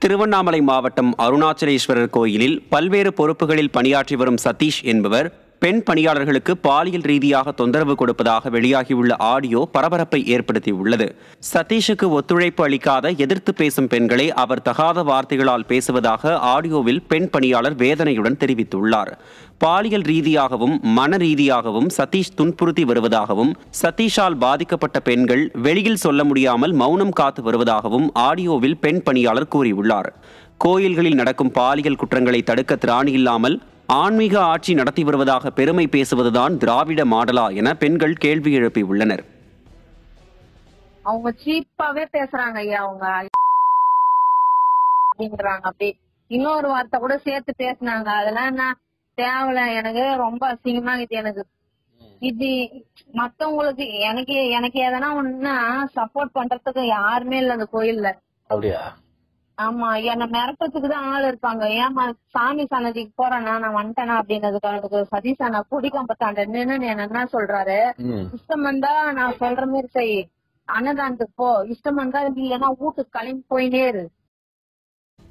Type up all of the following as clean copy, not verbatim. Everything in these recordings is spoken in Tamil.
திருவண்ணாமலை மாவட்டம் அருணாச்சலேஸ்வரர் கோயிலில் பல்வேறு பொறுப்புகளில் பணியாற்றி வரும் சதீஷ் என்பவர் பெண் பணியாளர்களுக்கு பாலியல் ரீதியாக தொந்தரவு கொடுப்பதாக வெளியாகியுள்ள ஆடியோ பரபரப்பை ஏற்படுத்தியுள்ளது. சதீஷுக்கு ஒத்துழைப்பு அளிக்காத, எதிர்த்து பேசும் பெண்களை அவர் தகாத வார்த்தைகளால் பேசுவதாக ஆடியோவில் பெண் பணியாளர் வேதனையுடன் தெரிவித்துள்ளார். பாலியல் ரீதியாகவும் மன ரீதியாகவும் சதீஷ் துன்புறுத்தி வருவதாகவும், சதீஷால் பாதிக்கப்பட்ட பெண்கள் வெளியில் சொல்ல முடியாமல் மௌனம் காத்து வருவதாகவும் ஆடியோவில் பெண் பணியாளர் கூறியுள்ளார். கோயில்களில் நடக்கும் பாலியல் குற்றங்களை தடுக்க திராணி இல்லாமல் ஆன்மீக ஆட்சி நடத்தி வருவதாக பெருமை பேசுவதுதான் திராவிட மாடலா என பெண்கள் கேள்வி எழுப்பியுள்ளனர். அவங்க சீப்பாவே பேசுறாங்க ஐயா, அவங்க அப்படி இன்னொரு வார்த்தை கூட சேர்த்து பேசினாங்க. அதெல்லாம் என்ன தேவையில்ல, எனக்கு ரொம்ப அசிங்கமா இருக்குது. எனக்கு இது மத்தவங்களுக்கு எனக்கு எதனா ஒண்ணுன்னா சப்போர்ட் பண்றதுக்கு யாருமே இல்ல அந்த கோயில்ல. அப்படியா? ஆமா, என்ன மிரட்டத்துக்கு தான் ஆள் இருப்பாங்க. ஏமா சாமி சன்னதிக்கு போறேன்னா நான் வந்துட்டேனா அப்படின்னதுக்கு சதீஷ் அண்ணா குடிக்கம்பத்தாண்ட நின்னு என்ன சொல்றாரு, இஷ்டம் வந்தா நான் சொல்ற மாதிரி செய், அன்னதானத்துக்கு போ, இஷ்டம் வந்தா இல்லைன்னா வீட்டுக்கு கிளம்பி போயினே இரு.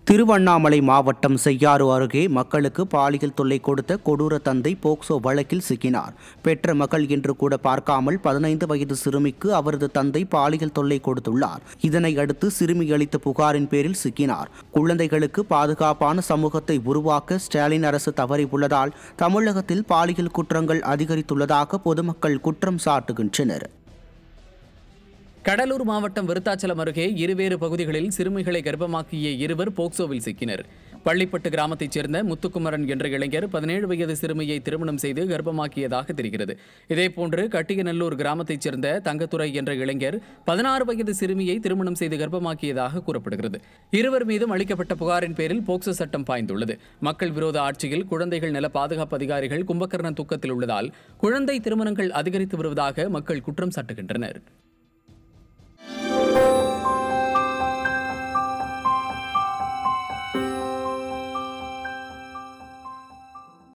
திருவண்ணாமலை மாவட்டம் செய்யாறு அருகே மக்களுக்கு பாலியல் தொல்லை கொடுத்த கொடூர தந்தை போக்சோ வழக்கில் சிக்கினார். பெற்ற மகள் என்று கூட பார்க்காமல் 15 வயது சிறுமிக்கு அவரது தந்தை பாலியல் தொல்லை கொடுத்துள்ளார். இதனை அடுத்து சிறுமி அளித்த புகாரின் பேரில் சிக்கினார். குழந்தைகளுக்கு பாதுகாப்பான சமூகத்தை உருவாக்க ஸ்டாலின் அரசு தவறியுள்ளதால் தமிழகத்தில் பாலியல் குற்றங்கள் அதிகரித்துள்ளதாக பொதுமக்கள் குற்றம் சாட்டுகின்றனர். கடலூர் மாவட்டம் விருத்தாச்சலம் அருகே இருவேறு பகுதிகளில் சிறுமிகளை கர்ப்பமாக்கிய இருவர் போக்சோவில் சிக்கினர். பள்ளிப்பட்டு கிராமத்தைச் சேர்ந்த முத்துக்குமரன் என்ற இளைஞர் 17 வயது சிறுமியை திருமணம் செய்து கர்ப்பமாக்கியதாக தெரிகிறது. இதேபோன்று கட்டியநல்லூர் கிராமத்தைச் சேர்ந்த தங்கத்துறை என்ற இளைஞர் 16 வயது சிறுமியை திருமணம் செய்து கர்ப்பமாக்கியதாக கூறப்படுகிறது. இருவர் மீதும் அளிக்கப்பட்ட புகாரின் பேரில் போக்சோ சட்டம் பாய்ந்துள்ளது. மக்கள் விரோத ஆட்சியில் குழந்தைகள் நல பாதுகாப்பு அதிகாரிகள் கும்பகர்ணன் தூக்கத்தில் உள்ளதால் குழந்தை திருமணங்கள் அதிகரித்து வருவதாக மக்கள் குற்றம் சாட்டுகின்றனர்.